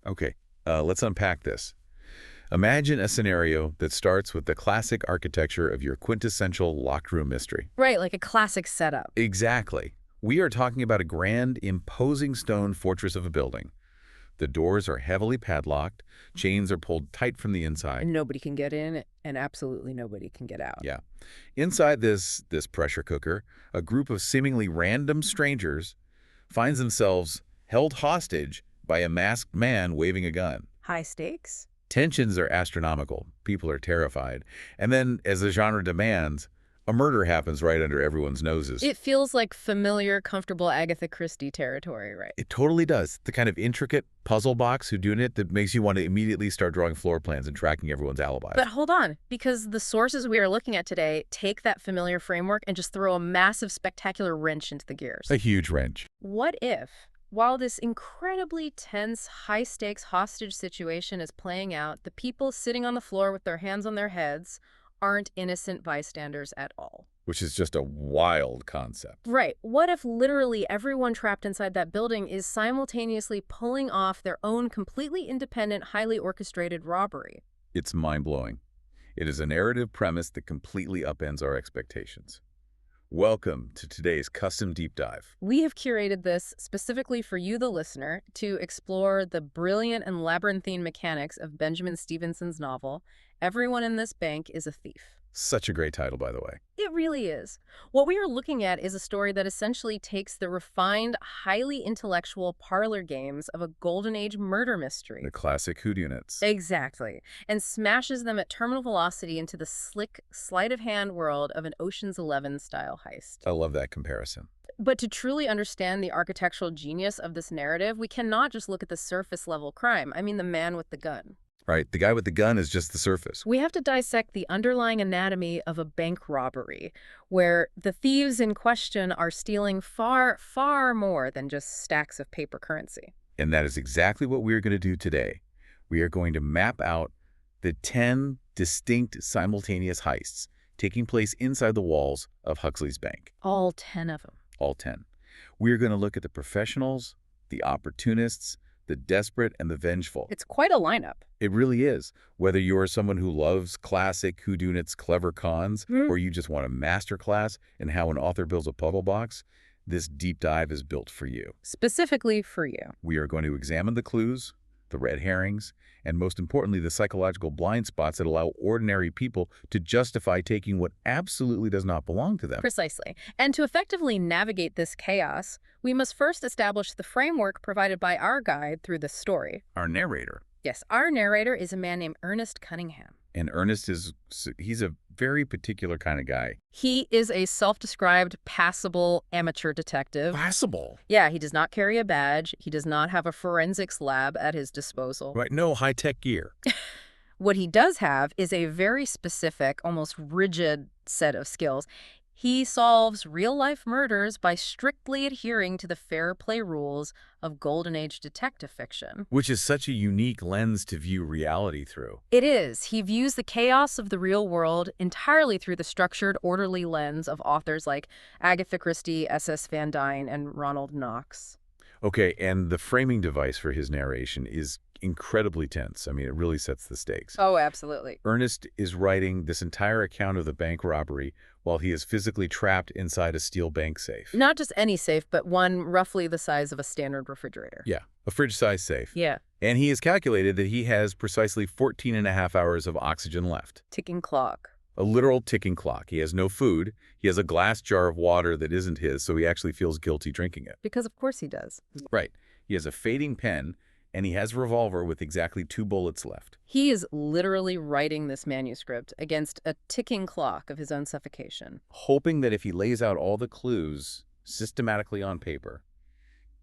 Okay, let's unpack this. Imagine a scenario that starts with the classic architecture of your quintessential locked room mystery. Right, like a classic setup. Exactly. We are talking about a grand, imposing stone fortress of a building. The doors are heavily padlocked, chains are pulled tight from the inside. And nobody can get in, and absolutely nobody can get out. Yeah. Inside this pressure cooker, a group of seemingly random strangers finds themselves held hostage by a masked man waving a gun. High stakes? Tensions are astronomical. People are terrified. And then, as the genre demands, a murder happens right under everyone's noses. It feels like familiar, comfortable Agatha Christie territory, right? It totally does. The kind of intricate puzzle box whodunit that makes you want to immediately start drawing floor plans and tracking everyone's alibis. But hold on, because the sources we are looking at today take that familiar framework and just throw a massive, spectacular wrench into the gears. A huge wrench. What if, while this incredibly tense, high-stakes hostage situation is playing out, the people sitting on the floor with their hands on their heads aren't innocent bystanders at all? Which is just a wild concept. Right. What if literally everyone trapped inside that building is simultaneously pulling off their own completely independent, highly orchestrated robbery? It's mind-blowing. It is a narrative premise that completely upends our expectations. Welcome to today's custom deep dive. We have curated this specifically for you, the listener, to explore the brilliant and labyrinthine mechanics of Benjamin Stevenson's novel, Everyone in This Bank is a Thief. Such a great title, by the way. It really is. What we are looking at is a story that essentially takes the refined, highly intellectual parlor games of a Golden Age murder mystery. The classic whodunits. Exactly. And smashes them at terminal velocity into the slick, sleight-of-hand world of an Ocean's 11-style heist. I love that comparison. But to truly understand the architectural genius of this narrative, we cannot just look at the surface-level crime. I mean the man with the gun. Right, the guy with the gun is just the surface. We have to dissect the underlying anatomy of a bank robbery, where the thieves in question are stealing far, far more than just stacks of paper currency. And that is exactly what we're going to do today. We are going to map out the 10 distinct simultaneous heists taking place inside the walls of Huxley's bank. All 10 of them. All 10. We're going to look at the professionals, the opportunists, the desperate, and the vengeful. It's quite a lineup. It really is. Whether you're someone who loves classic whodunits, clever cons, or you just want a masterclass in how an author builds a puzzle box, this deep dive is built for you. Specifically for you. We are going to examine the clues, the red herrings, and most importantly, the psychological blind spots that allow ordinary people to justify taking what absolutely does not belong to them. Precisely. And to effectively navigate this chaos, we must first establish the framework provided by our guide through this story. Our narrator. Yes, our narrator is a man named Ernest Cunningham. And Ernest he's a very particular kind of guy. He is a self-described passable amateur detective. Passable? Yeah, he does not carry a badge. He does not have a forensics lab at his disposal. Right, no high-tech gear. What he does have is a very specific, almost rigid set of skills. He solves real-life murders by strictly adhering to the fair play rules of Golden Age detective fiction. Which is such a unique lens to view reality through. It is. He views the chaos of the real world entirely through the structured, orderly lens of authors like Agatha Christie, S.S. Van Dyne, and Ronald Knox. Okay, and the framing device for his narration is incredibly tense. I mean, it really sets the stakes. Oh, absolutely. Ernest is writing this entire account of the bank robbery while he is physically trapped inside a steel bank safe. Not just any safe, but one roughly the size of a standard refrigerator. Yeah, a fridge-sized safe. Yeah. And he has calculated that he has precisely 14 and a half hours of oxygen left. Ticking clock. A literal ticking clock. He has no food. He has a glass jar of water that isn't his, so he actually feels guilty drinking it. Because of course he does. Right. He has a fading pen, and he has a revolver with exactly 2 bullets left. He is literally writing this manuscript against a ticking clock of his own suffocation. Hoping that if he lays out all the clues systematically on paper,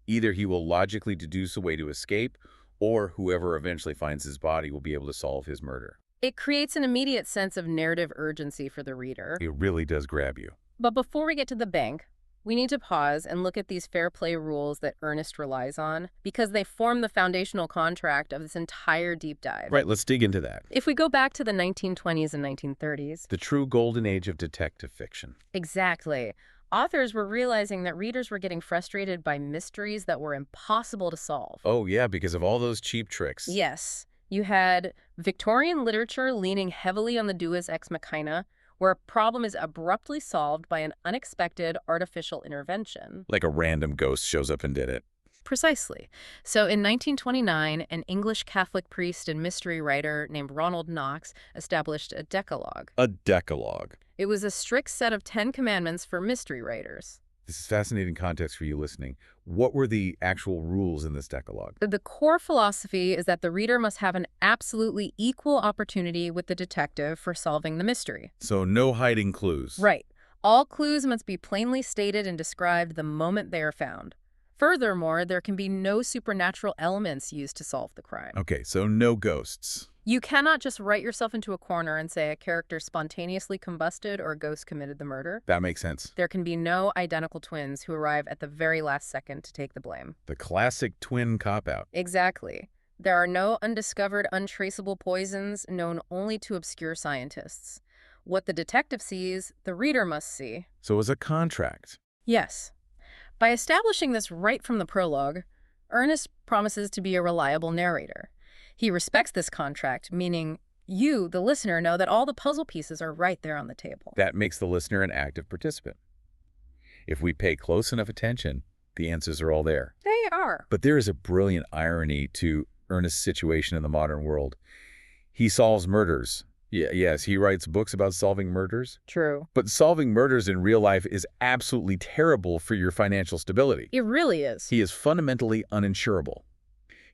either he will logically deduce a way to escape, or whoever eventually finds his body will be able to solve his murder. It creates an immediate sense of narrative urgency for the reader. It really does grab you. But before we get to the bank, we need to pause and look at these fair play rules that Ernest relies on, because they form the foundational contract of this entire deep dive. Right, let's dig into that. If we go back to the 1920s and 1930s... The true golden age of detective fiction. Exactly. Authors were realizing that readers were getting frustrated by mysteries that were impossible to solve. Oh, yeah, because of all those cheap tricks. Yes, you had Victorian literature leaning heavily on the deus ex machina, where a problem is abruptly solved by an unexpected artificial intervention. Like a random ghost shows up and did it. Precisely. So in 1929, an English Catholic priest and mystery writer named Ronald Knox established a decalogue. A decalogue. It was a strict set of 10 commandments for mystery writers. This is fascinating context for you listening. What were the actual rules in this decalogue? The core philosophy is that the reader must have an absolutely equal opportunity with the detective for solving the mystery. So no hiding clues. Right. All clues must be plainly stated and described the moment they are found. Furthermore, there can be no supernatural elements used to solve the crime. Okay, so no ghosts. You cannot just write yourself into a corner and say a character spontaneously combusted or a ghost committed the murder. That makes sense. There can be no identical twins who arrive at the very last second to take the blame. The classic twin cop-out. Exactly. There are no undiscovered, untraceable poisons known only to obscure scientists. What the detective sees, the reader must see. So it was a contract. Yes. By establishing this right from the prologue, Ernest promises to be a reliable narrator. He respects this contract, meaning you, the listener, know that all the puzzle pieces are right there on the table. That makes the listener an active participant. If we pay close enough attention, the answers are all there. They are. But there is a brilliant irony to Ernest's situation in the modern world. He solves murders. Yes, he writes books about solving murders. True. But solving murders in real life is absolutely terrible for your financial stability. It really is. He is fundamentally uninsurable.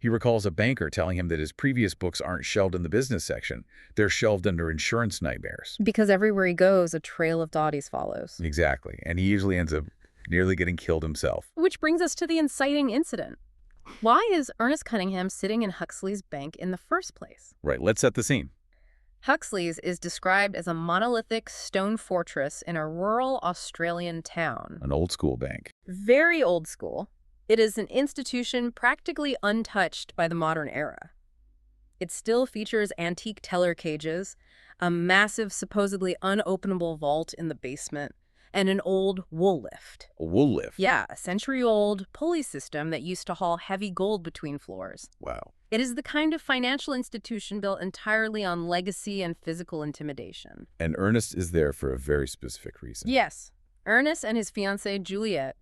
He recalls a banker telling him that his previous books aren't shelved in the business section. They're shelved under insurance nightmares. Because everywhere he goes, a trail of bodies follows. Exactly. And he usually ends up nearly getting killed himself. Which brings us to the inciting incident. Why is Ernest Cunningham sitting in Huxley's bank in the first place? Right, let's set the scene. Huxley's is described as a monolithic stone fortress in a rural Australian town. An old school bank. Very old school. It is an institution practically untouched by the modern era. It still features antique teller cages, a massive, supposedly unopenable vault in the basement, and an old wool lift. A wool lift? Yeah, a century-old pulley system that used to haul heavy gold between floors. Wow. It is the kind of financial institution built entirely on legacy and physical intimidation. And Ernest is there for a very specific reason. Yes. Ernest and his fiancée, Juliet,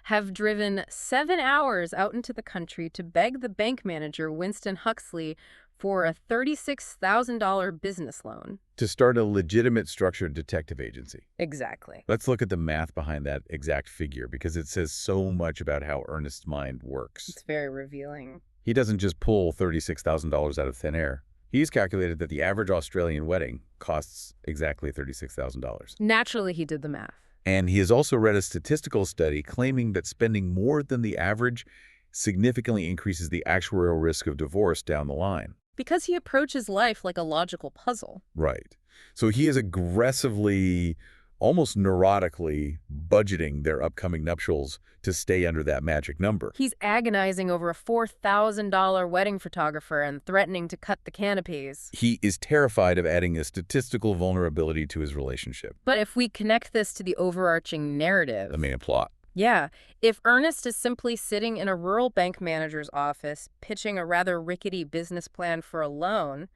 have driven 7 hours out into the country to beg the bank manager, Winston Huxley, for a $36,000 business loan. To start a legitimate structured detective agency. Exactly. Let's look at the math behind that exact figure because it says so much about how Ernest's mind works. It's very revealing. He doesn't just pull $36,000 out of thin air. He's calculated that the average Australian wedding costs exactly $36,000. Naturally, he did the math. And he has also read a statistical study claiming that spending more than the average significantly increases the actuarial risk of divorce down the line. Because he approaches life like a logical puzzle. Right. So he is aggressively, almost neurotically budgeting their upcoming nuptials to stay under that magic number. He's agonizing over a $4,000 wedding photographer and threatening to cut the canopies. He is terrified of adding a statistical vulnerability to his relationship. But if we connect this to the overarching narrative... The main plot. Yeah, if Ernest is simply sitting in a rural bank manager's office pitching a rather rickety business plan for a loan,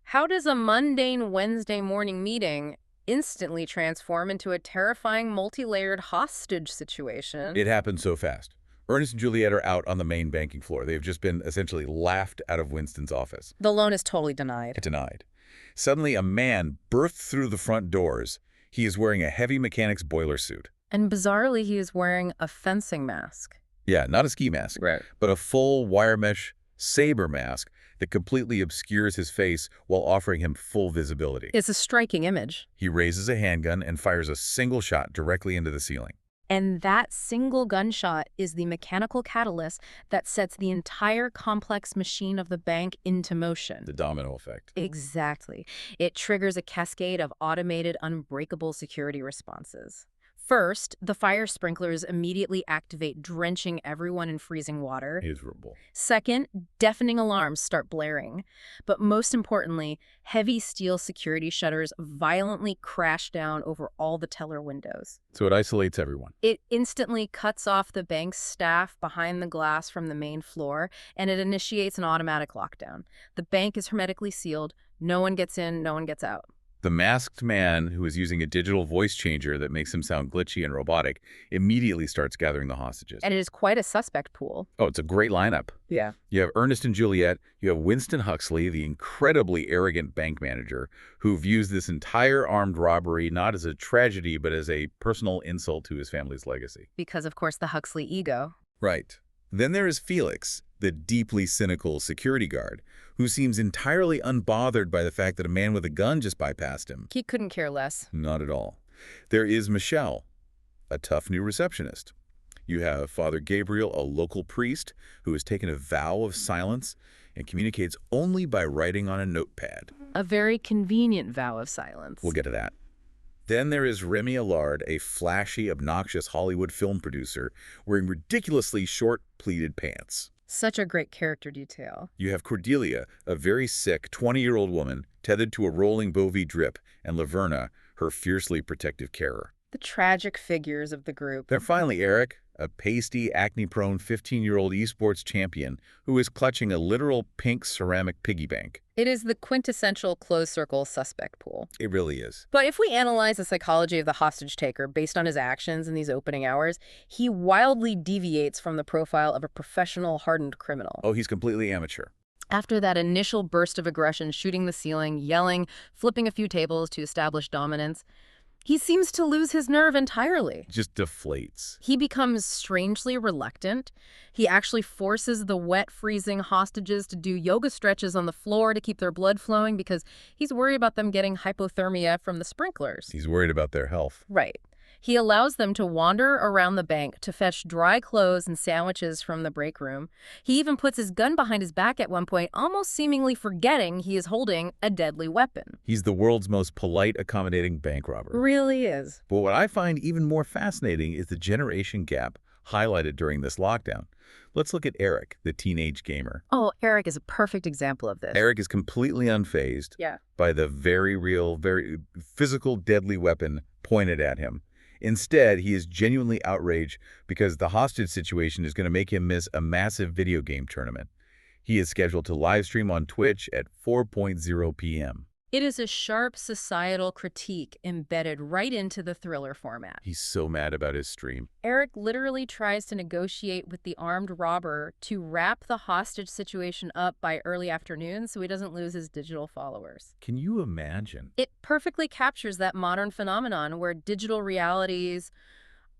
how does a mundane Wednesday morning meeting instantly transform into a terrifying multi-layered hostage situation? It happened so fast. Ernest and Juliet are out on the main banking floor. They've just been essentially laughed out of Winston's office. The loan is totally denied. Denied. Suddenly, a man bursts through the front doors. He is wearing a heavy mechanic's boiler suit. And bizarrely, he is wearing a fencing mask. Yeah, not a ski mask, Right. but a full wire mesh saber mask that completely obscures his face while offering him full visibility. It's a striking image. He raises a handgun and fires a single shot directly into the ceiling. And that single gunshot is the mechanical catalyst that sets the entire complex machine of the bank into motion. The domino effect. Exactly. It triggers a cascade of automated, unbreakable security responses. First, the fire sprinklers immediately activate, drenching everyone in freezing water. Miserable. Second, deafening alarms start blaring. But most importantly, heavy steel security shutters violently crash down over all the teller windows. So it isolates everyone. It instantly cuts off the bank's staff behind the glass from the main floor, and it initiates an automatic lockdown. The bank is hermetically sealed. No one gets in, no one gets out. The masked man, who is using a digital voice changer that makes him sound glitchy and robotic, immediately starts gathering the hostages. And it is quite a suspect pool. Oh, it's a great lineup. Yeah. You have Ernest and Juliet, you have Winston Huxley, the incredibly arrogant bank manager, who views this entire armed robbery not as a tragedy, but as a personal insult to his family's legacy. Because, of course, the Huxley ego. Right. Then there is Felix, the deeply cynical security guard, who seems entirely unbothered by the fact that a man with a gun just bypassed him. He couldn't care less. Not at all. There is Michelle, a tough new receptionist. You have Father Gabriel, a local priest who has taken a vow of silence and communicates only by writing on a notepad. A very convenient vow of silence. We'll get to that. Then there is Remy Allard, a flashy, obnoxious Hollywood film producer wearing ridiculously short, pleated pants. Such a great character detail. You have Cordelia, a very sick 20-year-old woman tethered to a rolling Bovie drip, and Laverna, her fiercely protective carer. The tragic figures of the group. Then finally Eric, a pasty, acne-prone 15-year-old esports champion who is clutching a literal pink ceramic piggy bank. It is the quintessential closed circle suspect pool. It really is. But if we analyze the psychology of the hostage taker based on his actions in these opening hours, he wildly deviates from the profile of a professional hardened criminal. Oh, he's completely amateur. After that initial burst of aggression, shooting the ceiling, yelling, flipping a few tables to establish dominance, he seems to lose his nerve entirely. Just deflates. He becomes strangely reluctant. He actually forces the wet, freezing hostages to do yoga stretches on the floor to keep their blood flowing because he's worried about them getting hypothermia from the sprinklers. He's worried about their health. Right. He allows them to wander around the bank to fetch dry clothes and sandwiches from the break room. He even puts his gun behind his back at one point, almost seemingly forgetting he is holding a deadly weapon. He's the world's most polite, accommodating bank robber. Really is. But what I find even more fascinating is the generation gap highlighted during this lockdown. Let's look at Eric, the teenage gamer. Oh, Eric is a perfect example of this. Eric is completely unfazed by the very real, very physical, deadly weapon pointed at him. Instead, he is genuinely outraged because the hostage situation is going to make him miss a massive video game tournament. He is scheduled to live stream on Twitch at 4:00 p.m. It is a sharp societal critique embedded right into the thriller format. He's so mad about his stream. Eric literally tries to negotiate with the armed robber to wrap the hostage situation up by early afternoon so he doesn't lose his digital followers. Can you imagine? It perfectly captures that modern phenomenon where digital realities,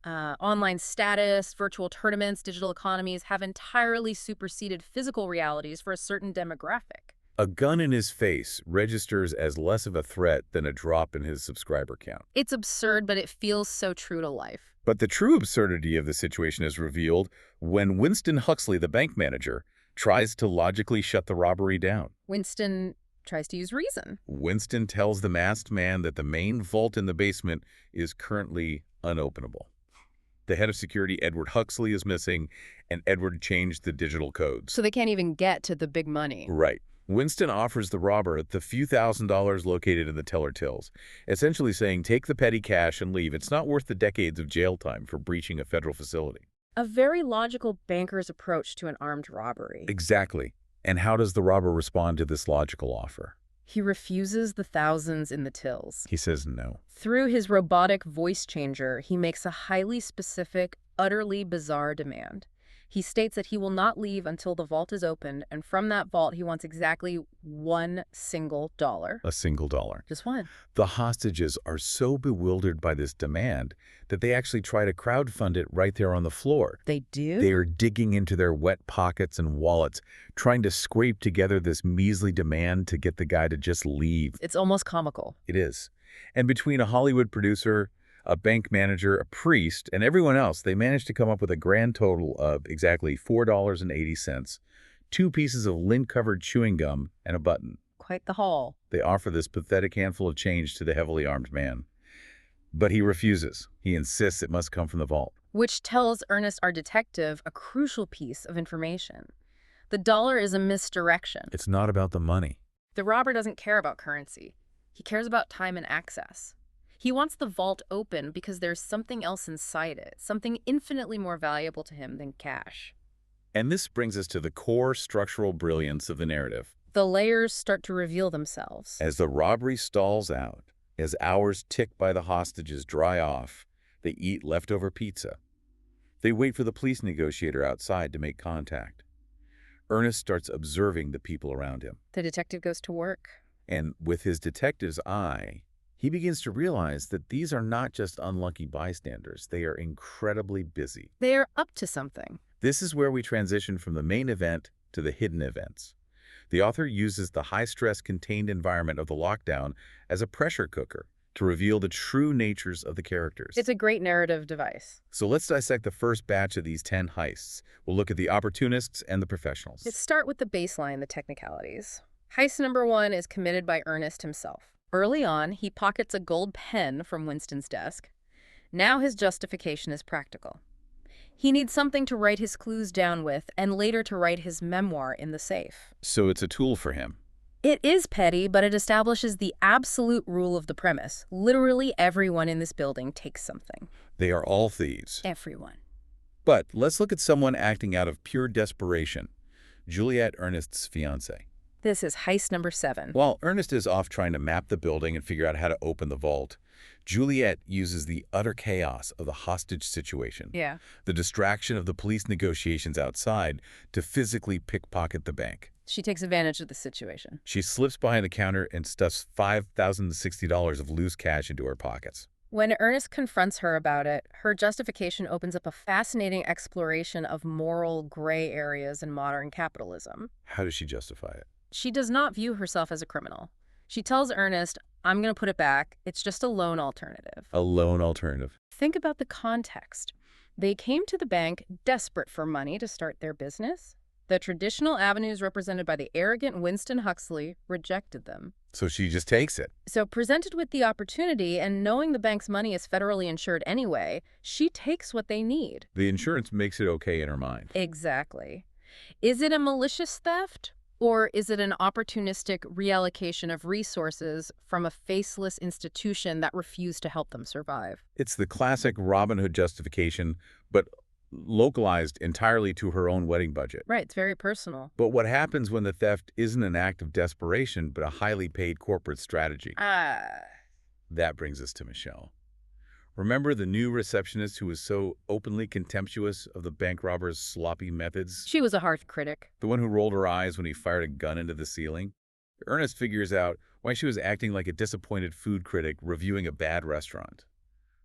online status, virtual tournaments, digital economies have entirely superseded physical realities for a certain demographic. A gun in his face registers as less of a threat than a drop in his subscriber count. It's absurd, but it feels so true to life. But the true absurdity of the situation is revealed when Winston Huxley, the bank manager, tries to logically shut the robbery down. Winston tries to use reason. Winston tells the masked man that the main vault in the basement is currently unopenable. The head of security, Edward Huxley, is missing, and Edward changed the digital codes. So they can't even get to the big money. Right. Winston offers the robber the few $1,000s located in the teller tills, essentially saying, take the petty cash and leave. It's not worth the decades of jail time for breaching a federal facility. A very logical banker's approach to an armed robbery. Exactly. And how does the robber respond to this logical offer? He refuses the thousands in the tills. He says no. Through his robotic voice changer, he makes a highly specific, utterly bizarre demand. He states that he will not leave until the vault is opened, and from that vault he wants exactly $1 single. A single dollar. Just one. The hostages are so bewildered by this demand that they actually try to crowdfund it right there on the floor. They do? They are digging into their wet pockets and wallets, trying to scrape together this measly demand to get the guy to just leave. It's almost comical. It is. And between a Hollywood producer, a bank manager, a priest, and everyone else, they managed to come up with a grand total of exactly $4.80, 2 pieces of lint-covered chewing gum, and a button. Quite the haul. They offer this pathetic handful of change to the heavily armed man. But he refuses. He insists it must come from the vault. Which tells Ernest, our detective, a crucial piece of information. The dollar is a misdirection. It's not about the money. The robber doesn't care about currency. He cares about time and access. He wants the vault open because there's something else inside it, something infinitely more valuable to him than cash. And this brings us to the core structural brilliance of the narrative. The layers start to reveal themselves. As the robbery stalls out, as hours tick by the hostages dry off, they eat leftover pizza. They wait for the police negotiator outside to make contact. Ernest starts observing the people around him. The detective goes to work. And with his detective's eye, he begins to realize that these are not just unlucky bystanders. They are incredibly busy. They are up to something. This is where we transition from the main event to the hidden events. The author uses the high-stress, contained environment of the lockdown as a pressure cooker to reveal the true natures of the characters. It's a great narrative device. So let's dissect the first batch of these 10 heists. We'll look at the opportunists and the professionals. Let's start with the baseline, the technicalities. Heist number 1 is committed by Ernest himself. Early on, he pockets a gold pen from Winston's desk. Now his justification is practical. He needs something to write his clues down with and later to write his memoir in the safe. So it's a tool for him. It is petty, but it establishes the absolute rule of the premise. Literally everyone in this building takes something. They are all thieves. Everyone. But let's look at someone acting out of pure desperation. Juliet, Ernest's fiancée. This is heist number 7. While Ernest is off trying to map the building and figure out how to open the vault, Juliet uses the utter chaos of the hostage situation, the distraction of the police negotiations outside, to physically pickpocket the bank. She takes advantage of the situation. She slips behind the counter and stuffs $5,060 of loose cash into her pockets. When Ernest confronts her about it, her justification opens up a fascinating exploration of moral gray areas in modern capitalism. How does she justify it? She does not view herself as a criminal. She tells Ernest, "I'm going to put it back. It's just a loan alternative." A loan alternative. Think about the context. They came to the bank desperate for money to start their business. The traditional avenues represented by the arrogant Winston Huxley rejected them. So she just takes it. So presented with the opportunity and knowing the bank's money is federally insured anyway, she takes what they need. The insurance makes it okay in her mind. Exactly. Is it a malicious theft? Or is it an opportunistic reallocation of resources from a faceless institution that refused to help them survive? It's the classic Robin Hood justification, but localized entirely to her own wedding budget. Right, it's very personal. But what happens when the theft isn't an act of desperation, but a highly paid corporate strategy? That brings us to Michelle. Remember the new receptionist who was so openly contemptuous of the bank robber's sloppy methods? She was a harsh critic. The one who rolled her eyes when he fired a gun into the ceiling? Ernest figures out why she was acting like a disappointed food critic reviewing a bad restaurant.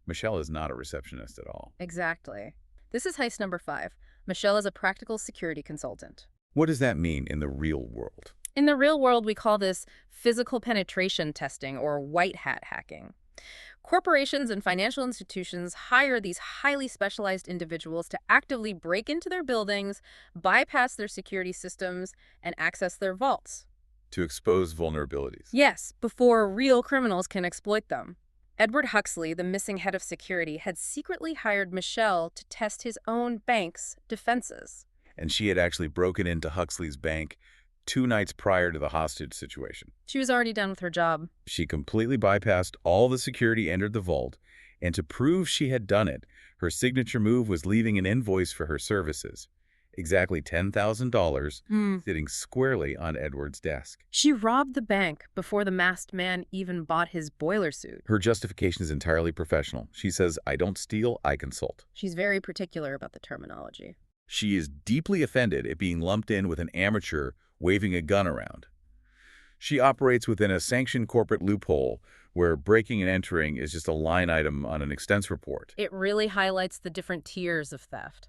Michelle is not a receptionist at all. Exactly. This is heist number 5. Michelle is a practical security consultant. What does that mean in the real world? In the real world, we call this physical penetration testing or white hat hacking. Corporations and financial institutions hire these highly specialized individuals to actively break into their buildings, bypass their security systems, and access their vaults. To expose vulnerabilities. Yes, before real criminals can exploit them. Edward Huxley, the missing head of security, had secretly hired Michelle to test his own bank's defenses. And she had actually broken into Huxley's bank 2 nights prior to the hostage situation. She was already done with her job. She completely bypassed all the security, entered the vault, and to prove she had done it, her signature move was leaving an invoice for her services. Exactly $10,000 sitting squarely on Edward's desk. She robbed the bank before the masked man even bought his boiler suit. Her justification is entirely professional. She says, "I don't steal, I consult." She's very particular about the terminology. She is deeply offended at being lumped in with an amateur waving a gun around. She operates within a sanctioned corporate loophole where breaking and entering is just a line item on an expense report. It really highlights the different tiers of theft.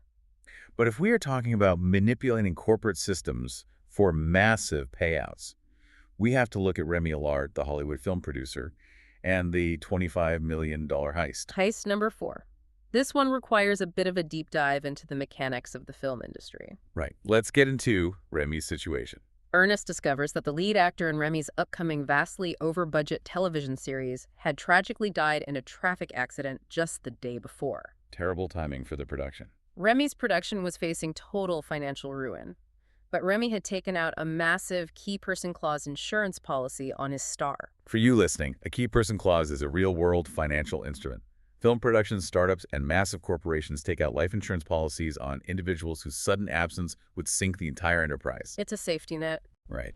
But if we are talking about manipulating corporate systems for massive payouts, we have to look at Remy Allard, the Hollywood film producer, and the $25 million heist. Heist number 4. This one requires a bit of a deep dive into the mechanics of the film industry. Right. Let's get into Remy's situation. Ernest discovers that the lead actor in Remy's upcoming vastly over-budget television series had tragically died in a traffic accident just the day before. Terrible timing for the production. Remy's production was facing total financial ruin, but Remy had taken out a massive key person clause insurance policy on his star. For you listening, a key person clause is a real-world financial instrument. Film productions, startups, and massive corporations take out life insurance policies on individuals whose sudden absence would sink the entire enterprise. It's a safety net. Right.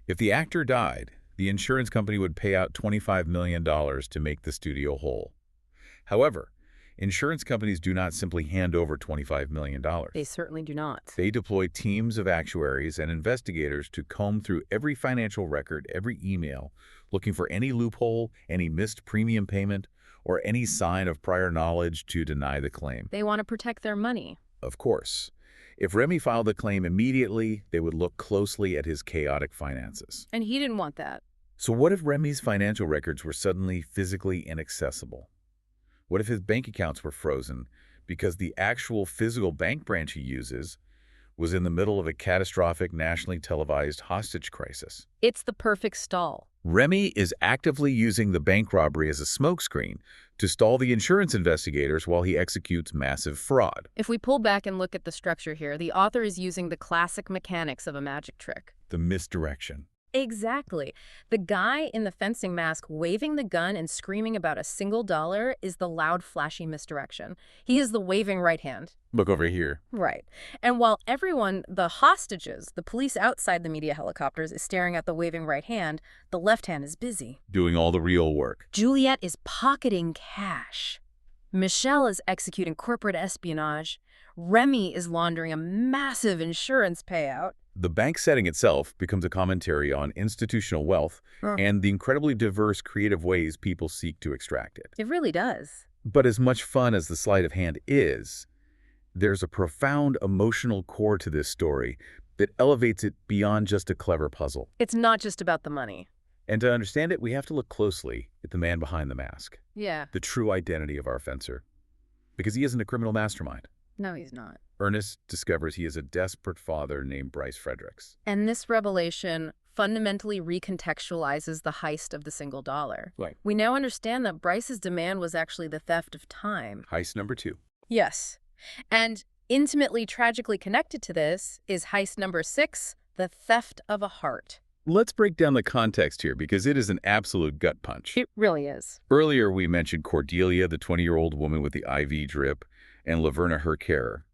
If the actor died, the insurance company would pay out $25 million to make the studio whole. However, insurance companies do not simply hand over $25 million. They certainly do not. They deploy teams of actuaries and investigators to comb through every financial record, every email, looking for any loophole, any missed premium payment, or any sign of prior knowledge to deny the claim. They want to protect their money. Of course. If Remy filed the claim immediately, they would look closely at his chaotic finances. And he didn't want that. So what if Remy's financial records were suddenly physically inaccessible? What if his bank accounts were frozen because the actual physical bank branch he uses was in the middle of a catastrophic nationally televised hostage crisis? It's the perfect stall. Remy is actively using the bank robbery as a smokescreen to stall the insurance investigators while he executes massive fraud. If we pull back and look at the structure here, the author is using the classic mechanics of a magic trick. The misdirection. Exactly. The guy in the fencing mask waving the gun and screaming about a single dollar is the loud, flashy misdirection. He is the waving right hand. Look over here. Right. And while everyone, the hostages, the police outside the media helicopters, is staring at the waving right hand, the left hand is busy. Doing all the real work. Juliet is pocketing cash. Michelle is executing corporate espionage. Remy is laundering a massive insurance payout. The bank setting itself becomes a commentary on institutional wealth and the incredibly diverse creative ways people seek to extract it. It really does. But as much fun as the sleight of hand is, there's a profound emotional core to this story that elevates it beyond just a clever puzzle. It's not just about the money. And to understand it, we have to look closely at the man behind the mask. Yeah. The true identity of our fencer. Because he isn't a criminal mastermind. No, he's not. Ernest discovers he is a desperate father named Bryce Fredericks. And this revelation fundamentally recontextualizes the heist of the single dollar. Right. We now understand that Bryce's demand was actually the theft of time. Heist number 2. Yes. And intimately tragically connected to this is heist number 6, the theft of a heart. Let's break down the context here because it is an absolute gut punch. It really is. Earlier, we mentioned Cordelia, the 20-year-old woman with the IV drip, and Laverna, her carer.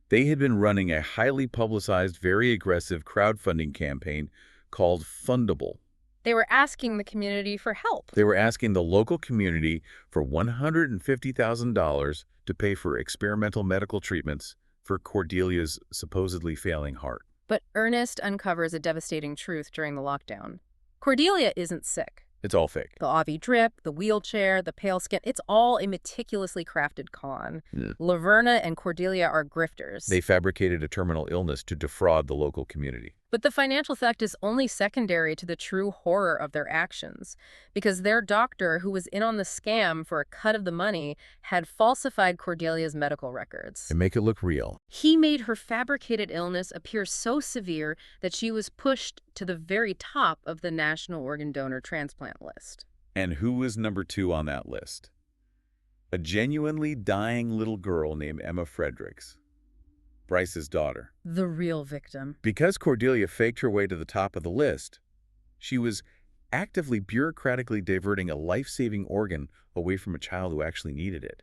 They had been running a highly publicized, very aggressive crowdfunding campaign called Fundable. They were asking the community for help. They were asking the local community for $150,000 to pay for experimental medical treatments for Cordelia's supposedly failing heart. But Ernest uncovers a devastating truth during the lockdown. Cordelia isn't sick. It's all fake. The Avi drip, the wheelchair, the pale skin, it's all a meticulously crafted con. Laverna and Cordelia are grifters. They fabricated a terminal illness to defraud the local community. But the financial theft is only secondary to the true horror of their actions, because their doctor, who was in on the scam for a cut of the money, had falsified Cordelia's medical records. And make it look real. He made her fabricated illness appear so severe that she was pushed to the very top of the National Organ Donor Transplant list. And who was number 2 on that list? A genuinely dying little girl named Emma Fredericks. Bryce's daughter. The real victim. Because Cordelia faked her way to the top of the list, she was actively bureaucratically diverting a life-saving organ away from a child who actually needed it.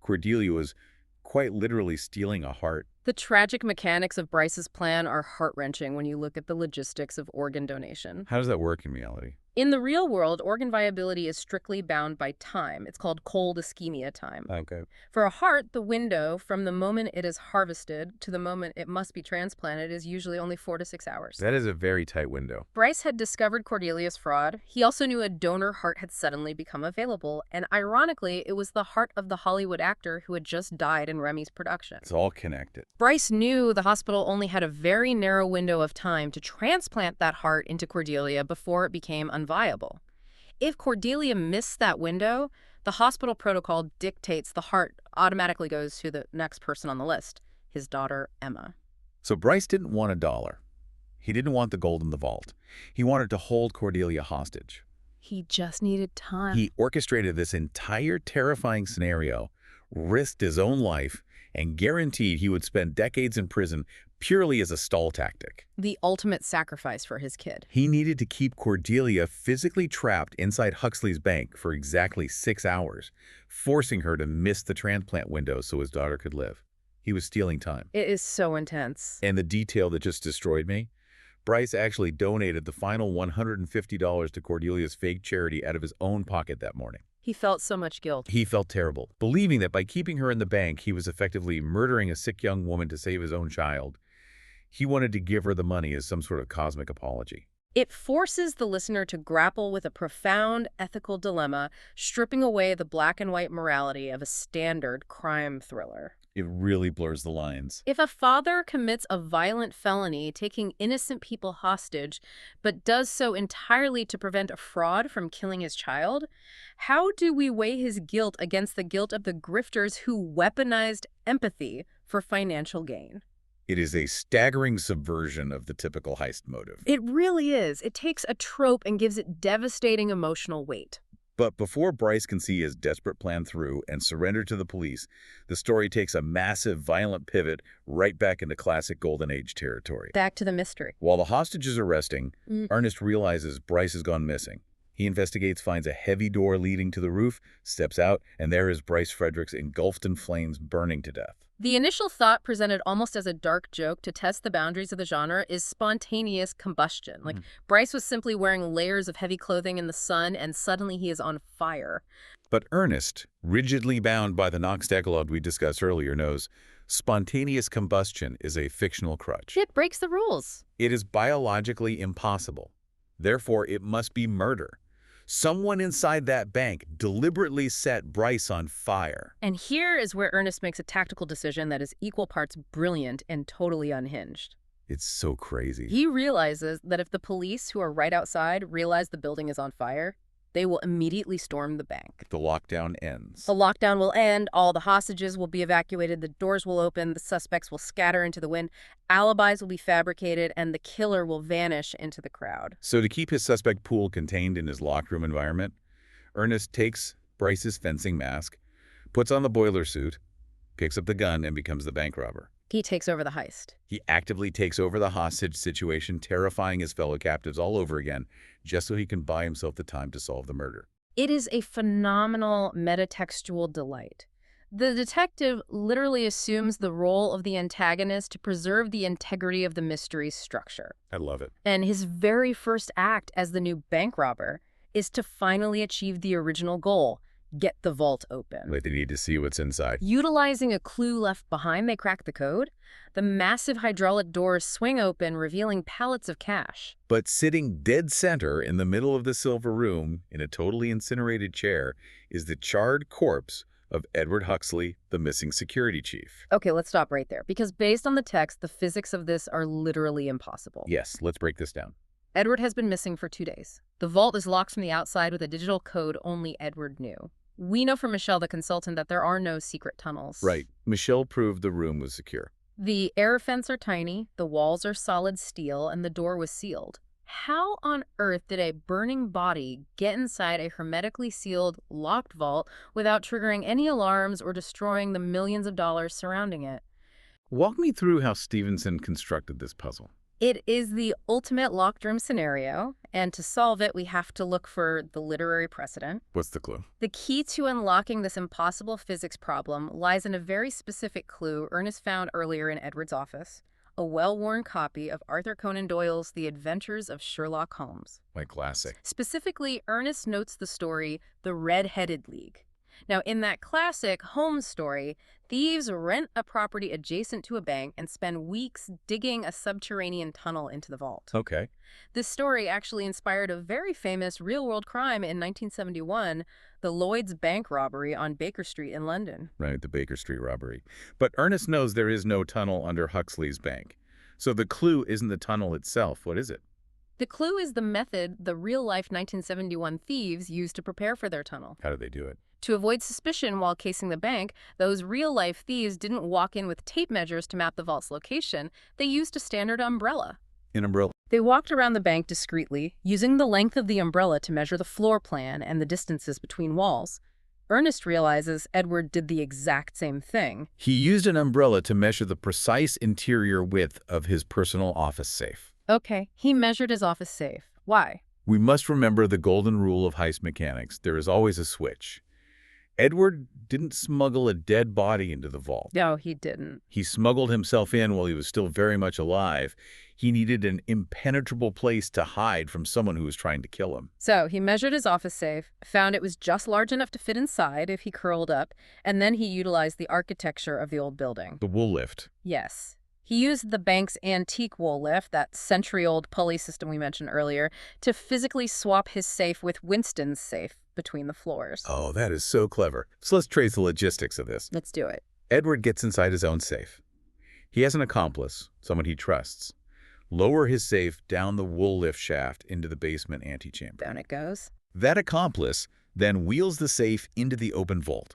Cordelia was quite literally stealing a heart. The tragic mechanics of Bryce's plan are heart-wrenching when you look at the logistics of organ donation. How does that work in reality? In the real world, organ viability is strictly bound by time. It's called cold ischemia time. Okay. For a heart, the window from the moment it is harvested to the moment it must be transplanted is usually only 4 to 6 hours. That is a very tight window. Bryce had discovered Cordelia's fraud. He also knew a donor heart had suddenly become available, and ironically, it was the heart of the Hollywood actor who had just died in Remy's production. It's all connected. Bryce knew the hospital only had a very narrow window of time to transplant that heart into Cordelia before it became unviable. If Cordelia missed that window, the hospital protocol dictates the heart automatically goes to the next person on the list, his daughter, Emma. So Bryce didn't want $1. He didn't want the gold in the vault. He wanted to hold Cordelia hostage. He just needed time. He orchestrated this entire terrifying scenario, risked his own life, and guaranteed he would spend decades in prison purely as a stall tactic. The ultimate sacrifice for his kid. He needed to keep Cordelia physically trapped inside Huxley's bank for exactly 6 hours, forcing her to miss the transplant window so his daughter could live. He was stealing time. It is so intense. And the detail that just destroyed me? Bryce actually donated the final $150 to Cordelia's fake charity out of his own pocket that morning. He felt so much guilt. He felt terrible, believing that by keeping her in the bank, he was effectively murdering a sick young woman to save his own child. He wanted to give her the money as some sort of cosmic apology. It forces the listener to grapple with a profound ethical dilemma, stripping away the black and white morality of a standard crime thriller. It really blurs the lines. If a father commits a violent felony, taking innocent people hostage, but does so entirely to prevent a fraud from killing his child, how do we weigh his guilt against the guilt of the grifters who weaponized empathy for financial gain? It is a staggering subversion of the typical heist motive. It really is. It takes a trope and gives it devastating emotional weight. But before Bryce can see his desperate plan through and surrender to the police, the story takes a massive, violent pivot right back into classic Golden Age territory. Back to the mystery. While the hostage is resting, Ernest realizes Bryce has gone missing. He investigates, finds a heavy door leading to the roof, steps out, and there is Bryce Fredericks engulfed in flames, burning to death. The initial thought, presented almost as a dark joke to test the boundaries of the genre, is spontaneous combustion. Bryce was simply wearing layers of heavy clothing in the sun, and suddenly he is on fire. But Ernest, rigidly bound by the Knox Decalogue we discussed earlier, knows spontaneous combustion is a fictional crutch. It breaks the rules. It is biologically impossible. Therefore, it must be murder. Someone inside that bank deliberately set Bryce on fire. And here is where Ernest makes a tactical decision that is equal parts brilliant and totally unhinged. It's so crazy. He realizes that if the police, who are right outside, realize the building is on fire, they will immediately storm the bank. The lockdown ends. The lockdown will end, all the hostages will be evacuated, the doors will open, the suspects will scatter into the wind, alibis will be fabricated, and the killer will vanish into the crowd. So to keep his suspect pool contained in his locked room environment, Ernest takes Bryce's fencing mask, puts on the boiler suit, picks up the gun, and becomes the bank robber. He takes over the heist. He actively takes over the hostage situation, terrifying his fellow captives all over again, just so he can buy himself the time to solve the murder. It is a phenomenal metatextual delight. The detective literally assumes the role of the antagonist to preserve the integrity of the mystery's structure. I love it. And his very first act as the new bank robber is to finally achieve the original goal: get the vault open. Like they need to see what's inside. Utilizing a clue left behind, they crack the code. The massive hydraulic doors swing open, revealing pallets of cash. But sitting dead center in the middle of the silver room, in a totally incinerated chair, is the charred corpse of Edward Huxley, the missing security chief. Okay, let's stop right there, because based on the text, the physics of this are literally impossible. Yes, let's break this down. Edward has been missing for 2 days. The vault is locked from the outside with a digital code only Edward knew. We know from Michelle, the consultant, that there are no secret tunnels. Right. Michelle proved the room was secure. The air vents are tiny, the walls are solid steel, and the door was sealed. How on earth did a burning body get inside a hermetically sealed, locked vault without triggering any alarms or destroying the millions of dollars surrounding it? Walk me through how Stevenson constructed this puzzle. It is the ultimate locked room scenario, and to solve it, we have to look for the literary precedent. What's the clue? The key to unlocking this impossible physics problem lies in a very specific clue Ernest found earlier in Edward's office: a well-worn copy of Arthur Conan Doyle's The Adventures of Sherlock Holmes. My classic. Specifically, Ernest notes the story The Red-Headed League. Now, in that classic Holmes story, thieves rent a property adjacent to a bank and spend weeks digging a subterranean tunnel into the vault. Okay. This story actually inspired a very famous real-world crime in 1971, the Lloyd's bank robbery on Baker Street in London. Right, the Baker Street robbery. But Ernest knows there is no tunnel under Huxley's bank. So the clue isn't the tunnel itself. What is it? The clue is the method the real-life 1971 thieves used to prepare for their tunnel. How did they do it? To avoid suspicion while casing the bank, those real-life thieves didn't walk in with tape measures to map the vault's location. They used a standard umbrella. An umbrella They walked around the bank discreetly, using the length of the umbrella to measure the floor plan and the distances between walls. Ernest realizes Edward did the exact same thing. He used an umbrella to measure the precise interior width of his personal office safe. Okay, he measured his office safe. Why? We must remember the golden rule of heist mechanics. There is always a switch. Edward didn't smuggle a dead body into the vault. No, he didn't. He smuggled himself in while he was still very much alive. He needed an impenetrable place to hide from someone who was trying to kill him. So he measured his office safe, found it was just large enough to fit inside if he curled up, and then he utilized the architecture of the old building. The wool lift. Yes. He used the bank's antique wool lift, that century-old pulley system we mentioned earlier, to physically swap his safe with Winston's safe between the floors. Oh, that is so clever. So let's trace the logistics of this. Let's do it. Edward gets inside his own safe. He has an accomplice, someone he trusts. Lower his safe down the wool lift shaft into the basement antechamber. Down it goes. That accomplice then wheels the safe into the open vault.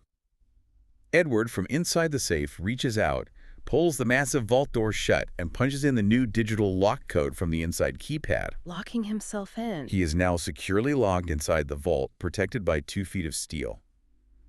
Edward, from inside the safe, reaches out, pulls the massive vault door shut, and punches in the new digital lock code from the inside keypad. Locking himself in. He is now securely locked inside the vault, protected by 2 feet of steel.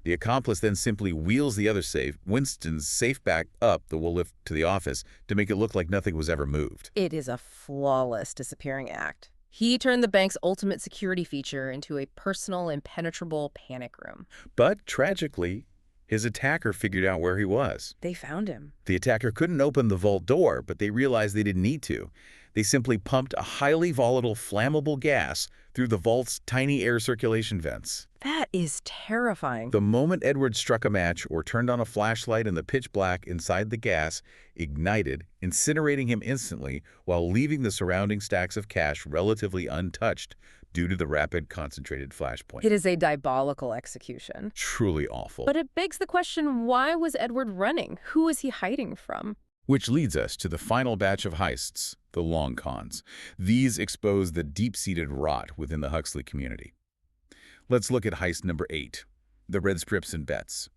The accomplice then simply wheels the other safe, Winston's safe, back up the wool lift to the office to make it look like nothing was ever moved. It is a flawless disappearing act. He turned the bank's ultimate security feature into a personal, impenetrable panic room. But tragically, his attacker figured out where he was. They found him. The attacker couldn't open the vault door, but they realized they didn't need to. They simply pumped a highly volatile, flammable gas through the vault's tiny air circulation vents. That is terrifying. The moment Edward struck a match or turned on a flashlight in the pitch black inside the gas, ignited, incinerating him instantly while leaving the surrounding stacks of cash relatively untouched due to the rapid concentrated flashpoint. It is a diabolical execution. Truly awful. But it begs the question, why was Edward running? Who was he hiding from? Which leads us to the final batch of heists, the long cons. These expose the deep-seated rot within the Huxley community. Let's look at heist number 8, the red strips and bets.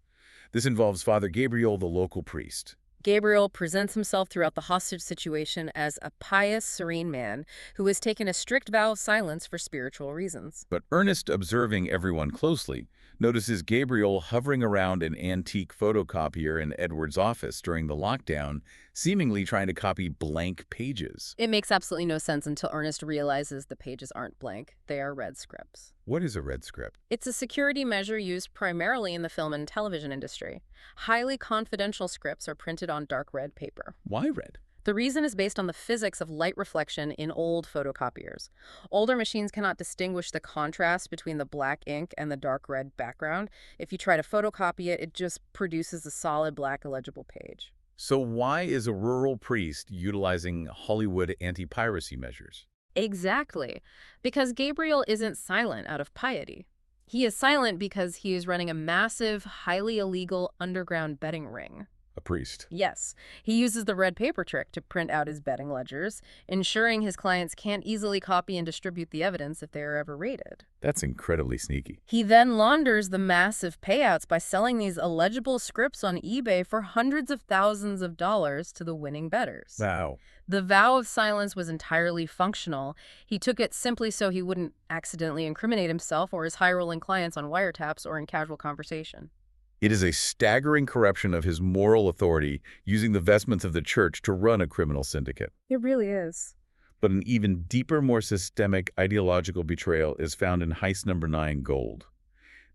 This involves Father Gabriel, the local priest. Gabriel presents himself throughout the hostage situation as a pious, serene man who has taken a strict vow of silence for spiritual reasons. But Ernest, observing everyone closely, notices Gabriel hovering around an antique photocopier in Edward's office during the lockdown, seemingly trying to copy blank pages. It makes absolutely no sense until Ernest realizes the pages aren't blank. They are red scripts. What is a red script? It's a security measure used primarily in the film and television industry. Highly confidential scripts are printed on dark red paper. Why red? The reason is based on the physics of light reflection in old photocopiers. Older machines cannot distinguish the contrast between the black ink and the dark red background. If you try to photocopy it, it just produces a solid black illegible page. So why is a rural priest utilizing Hollywood anti-piracy measures? Exactly. Because Gabriel isn't silent out of piety. He is silent because he is running a massive, highly illegal underground betting ring. A priest. Yes. He uses the red paper trick to print out his betting ledgers, ensuring his clients can't easily copy and distribute the evidence if they are ever raided. That's incredibly sneaky. He then launders the massive payouts by selling these illegible scripts on eBay for hundreds of thousands of dollars to the winning bettors. Wow. The vow of silence was entirely functional. He took it simply so he wouldn't accidentally incriminate himself or his high-rolling clients on wiretaps or in casual conversation. It is a staggering corruption of his moral authority, using the vestments of the church to run a criminal syndicate. It really is. But an even deeper, more systemic ideological betrayal is found in heist number 9, Gold.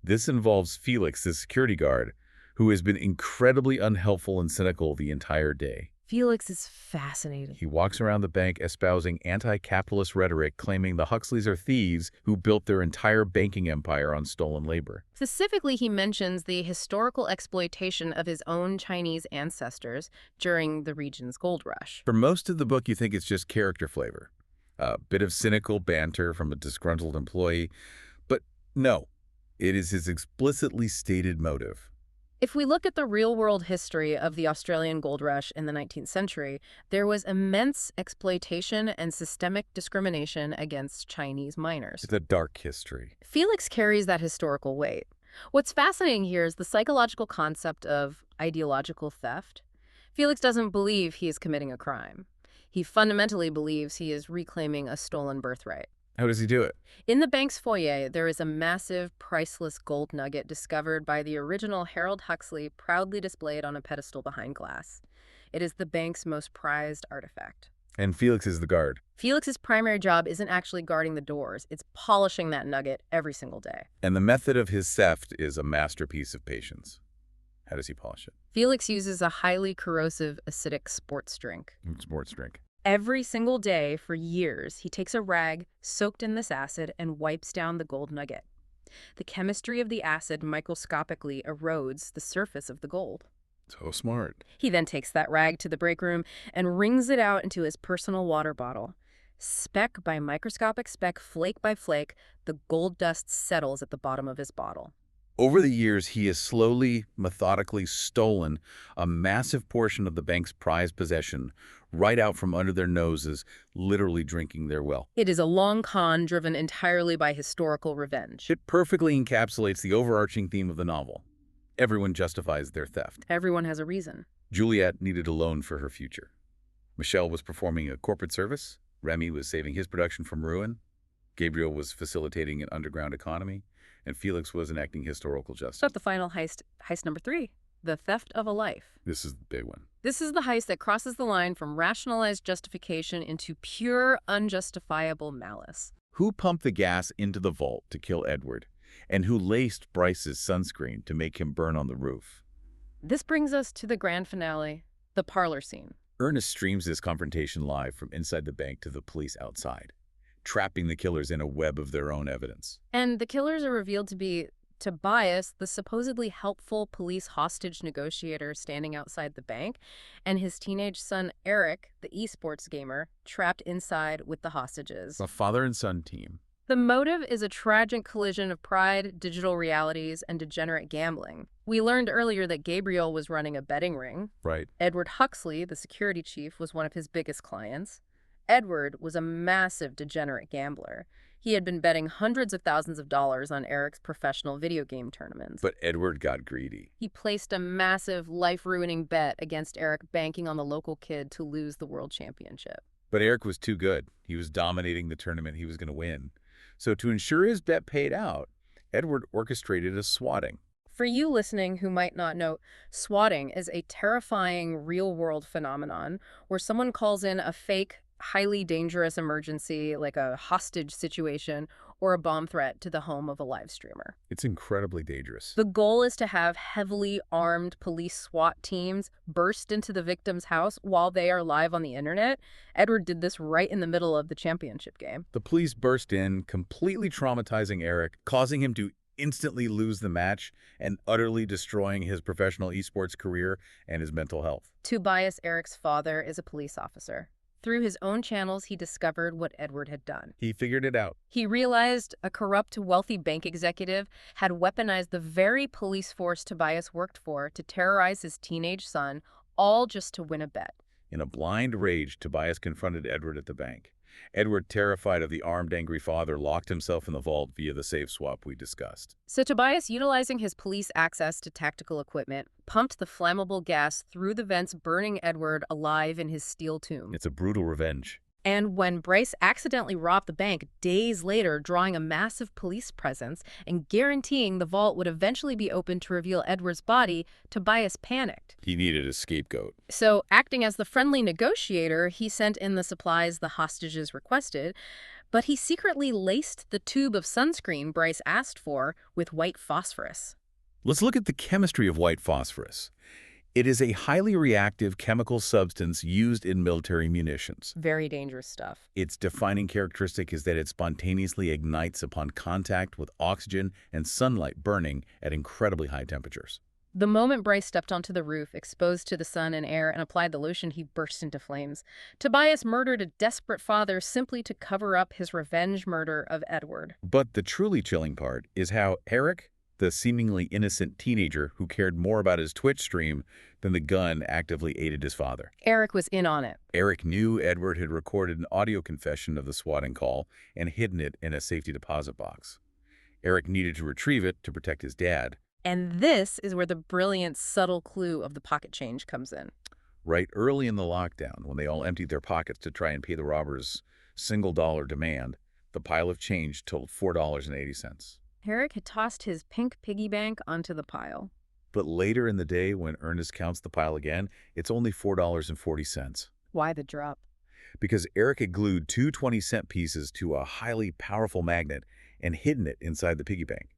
This involves Felix, the security guard, who has been incredibly unhelpful and cynical the entire day. Felix is fascinating. He walks around the bank espousing anti-capitalist rhetoric, claiming the Huxleys are thieves who built their entire banking empire on stolen labor. Specifically, he mentions the historical exploitation of his own Chinese ancestors during the region's gold rush. For most of the book, you think it's just character flavor. A bit of cynical banter from a disgruntled employee. But no, it is his explicitly stated motive. If we look at the real-world history of the Australian gold rush in the 19th century, there was immense exploitation and systemic discrimination against Chinese miners. It's a dark history. Felix carries that historical weight. What's fascinating here is the psychological concept of ideological theft. Felix doesn't believe he is committing a crime. He fundamentally believes he is reclaiming a stolen birthright. How does he do it? In the bank's foyer, there is a massive, priceless gold nugget discovered by the original Harold Huxley, proudly displayed on a pedestal behind glass. It is the bank's most prized artifact. And Felix is the guard. Felix's primary job isn't actually guarding the doors. It's polishing that nugget every single day. And the method of his theft is a masterpiece of patience. How does he polish it? Felix uses a highly corrosive acidic sports drink. Sports drink. Every single day for years, he takes a rag soaked in this acid and wipes down the gold nugget. The chemistry of the acid microscopically erodes the surface of the gold. So smart. He then takes that rag to the break room and wrings it out into his personal water bottle. Speck by microscopic speck, flake by flake, the gold dust settles at the bottom of his bottle. Over the years, he has slowly, methodically stolen a massive portion of the bank's prized possession right out from under their noses, literally drinking their well. It is a long con driven entirely by historical revenge. It perfectly encapsulates the overarching theme of the novel. Everyone justifies their theft. Everyone has a reason. Juliet needed a loan for her future. Michelle was performing a corporate service. Remy was saving his production from ruin. Gabriel was facilitating an underground economy. And Felix was enacting historical justice. But the final heist number 3, the theft of a life. This is the big one. This is the heist that crosses the line from rationalized justification into pure, unjustifiable malice. Who pumped the gas into the vault to kill Edward? And who laced Bryce's sunscreen to make him burn on the roof? This brings us to the grand finale, the parlor scene. Ernest streams this confrontation live from inside the bank to the police outside, trapping the killers in a web of their own evidence. And the killers are revealed to be Tobias, the supposedly helpful police hostage negotiator standing outside the bank, and his teenage son Eric, the esports gamer, trapped inside with the hostages. A father and son team. The motive is a tragic collision of pride, digital realities, and degenerate gambling. We learned earlier that Gabriel was running a betting ring. Right. Edward Huxley, the security chief, was one of his biggest clients. Edward was a massive degenerate gambler. He had been betting hundreds of thousands of dollars on Eric's professional video game tournaments. But Edward got greedy. He placed a massive, life-ruining bet against Eric, banking on the local kid to lose the world championship. But Eric was too good. He was dominating the tournament he was going to win. So to ensure his bet paid out, Edward orchestrated a swatting. For you listening who might not know, swatting is a terrifying real-world phenomenon where someone calls in a fake, highly dangerous emergency, like a hostage situation or a bomb threat, to the home of a live streamer. It's incredibly dangerous. The goal is to have heavily armed police SWAT teams burst into the victim's house while they are live on the internet. Edward did this right in the middle of the championship game. The police burst in, completely traumatizing Eric, causing him to instantly lose the match and utterly destroying his professional esports career and his mental health. Tobias, Eric's father, is a police officer. Through his own channels, he discovered what Edward had done. He figured it out. He realized a corrupt, wealthy bank executive had weaponized the very police force Tobias worked for to terrorize his teenage son, all just to win a bet. In a blind rage, Tobias confronted Edward at the bank. Edward, terrified of the armed, angry father, locked himself in the vault via the safe swap we discussed. So Tobias, utilizing his police access to tactical equipment, pumped the flammable gas through the vents, burning Edward alive in his steel tomb. It's a brutal revenge. And when Bryce accidentally robbed the bank days later, drawing a massive police presence and guaranteeing the vault would eventually be opened to reveal Edward's body, Tobias panicked. He needed a scapegoat. So, acting as the friendly negotiator, he sent in the supplies the hostages requested, but he secretly laced the tube of sunscreen Bryce asked for with white phosphorus. Let's look at the chemistry of white phosphorus. It is a highly reactive chemical substance used in military munitions. Very dangerous stuff. Its defining characteristic is that it spontaneously ignites upon contact with oxygen and sunlight, burning at incredibly high temperatures. The moment Bryce stepped onto the roof, exposed to the sun and air, and applied the lotion, he burst into flames. Tobias murdered a desperate father simply to cover up his revenge murder of Edward. But the truly chilling part is how Eric, the seemingly innocent teenager who cared more about his Twitch stream than the gun, actively aided his father. Eric was in on it. Eric knew Edward had recorded an audio confession of the swatting call and hidden it in a safety deposit box. Eric needed to retrieve it to protect his dad. And this is where the brilliant, subtle clue of the pocket change comes in. Right early in the lockdown, when they all emptied their pockets to try and pay the robbers' single-dollar demand, the pile of change totaled $4.80. Herrick had tossed his pink piggy bank onto the pile. But later in the day, when Ernest counts the pile again, it's only $4.40. Why the drop? Because Eric had glued two 20-cent pieces to a highly powerful magnet and hidden it inside the piggy bank.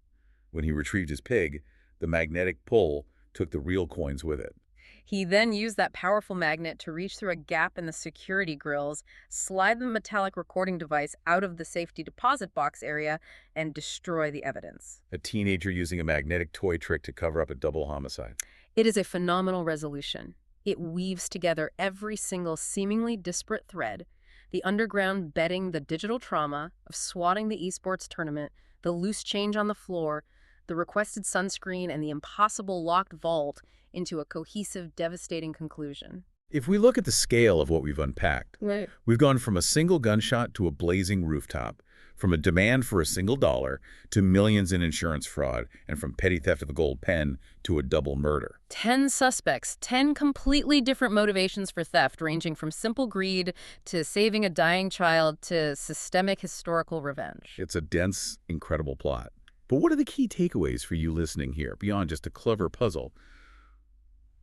When he retrieved his pig, the magnetic pull took the real coins with it. He then used that powerful magnet to reach through a gap in the security grills, slide the metallic recording device out of the safety deposit box area, and destroy the evidence. A teenager using a magnetic toy trick to cover up a double homicide. It is a phenomenal resolution. It weaves together every single seemingly disparate thread: the underground betting, the digital trauma of swatting the esports tournament, the loose change on the floor, the requested sunscreen, and the impossible locked vault into a cohesive, devastating conclusion. If we look at the scale of what we've unpacked, we've gone from a single gunshot to a blazing rooftop, from a demand for a single dollar to millions in insurance fraud, and from petty theft of a gold pen to a double murder. 10 suspects, 10 completely different motivations for theft, ranging from simple greed to saving a dying child to systemic historical revenge. It's a dense, incredible plot. But what are the key takeaways for you listening here, beyond just a clever puzzle?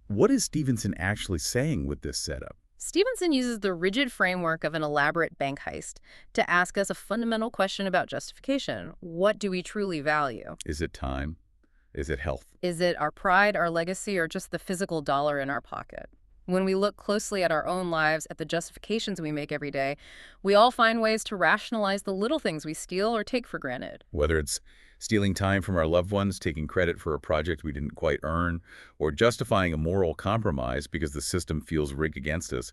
What is Stevenson actually saying with this setup? Stevenson uses the rigid framework of an elaborate bank heist to ask us a fundamental question about justification. What do we truly value? Is it time? Is it health? Is it our pride, our legacy, or just the physical dollar in our pocket? When we look closely at our own lives, at the justifications we make every day, we all find ways to rationalize the little things we steal or take for granted. Whether it's stealing time from our loved ones, taking credit for a project we didn't quite earn, or justifying a moral compromise because the system feels rigged against us,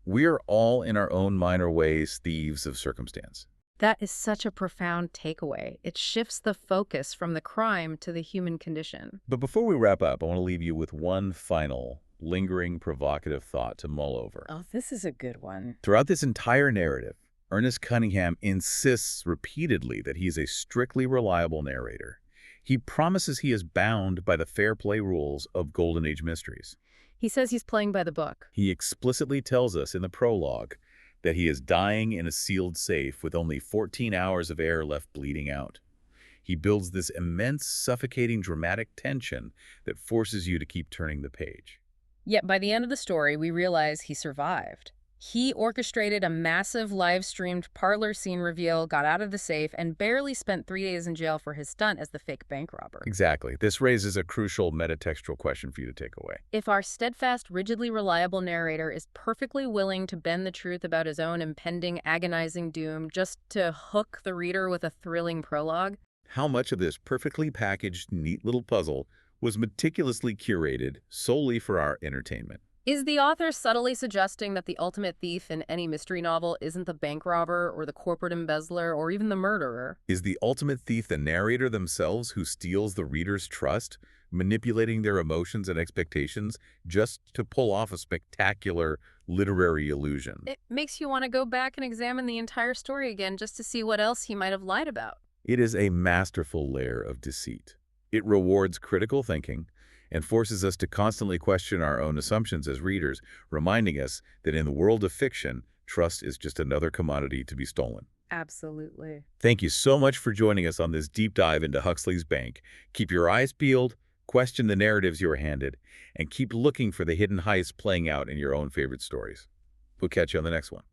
we are all in our own minor ways thieves of circumstance. That is such a profound takeaway. It shifts the focus from the crime to the human condition. But before we wrap up, I want to leave you with one final, lingering, provocative thought to mull over. Oh, this is a good one. Throughout this entire narrative, Ernest Cunningham insists repeatedly that he is a strictly reliable narrator. He promises he is bound by the fair play rules of Golden Age mysteries. He says he's playing by the book. He explicitly tells us in the prologue that he is dying in a sealed safe with only 14 hours of air left bleeding out. He builds this immense, suffocating, dramatic tension that forces you to keep turning the page. Yet by the end of the story, we realize he survived. He orchestrated a massive live-streamed parlor scene reveal, got out of the safe, and barely spent 3 days in jail for his stunt as the fake bank robber. Exactly. This raises a crucial metatextual question for you to take away. If our steadfast, rigidly reliable narrator is perfectly willing to bend the truth about his own impending, agonizing doom just to hook the reader with a thrilling prologue, how much of this perfectly packaged, neat little puzzle was meticulously curated solely for our entertainment? Is the author subtly suggesting that the ultimate thief in any mystery novel isn't the bank robber or the corporate embezzler or even the murderer? Is the ultimate thief the narrator themselves who steals the reader's trust, manipulating their emotions and expectations just to pull off a spectacular literary illusion? It makes you want to go back and examine the entire story again just to see what else he might have lied about. It is a masterful layer of deceit. It rewards critical thinking and forces us to constantly question our own assumptions as readers, reminding us that in the world of fiction, trust is just another commodity to be stolen. Absolutely. Thank you so much for joining us on this deep dive into Huxley's Bank. Keep your eyes peeled, question the narratives you are handed, and keep looking for the hidden heists playing out in your own favorite stories. We'll catch you on the next one.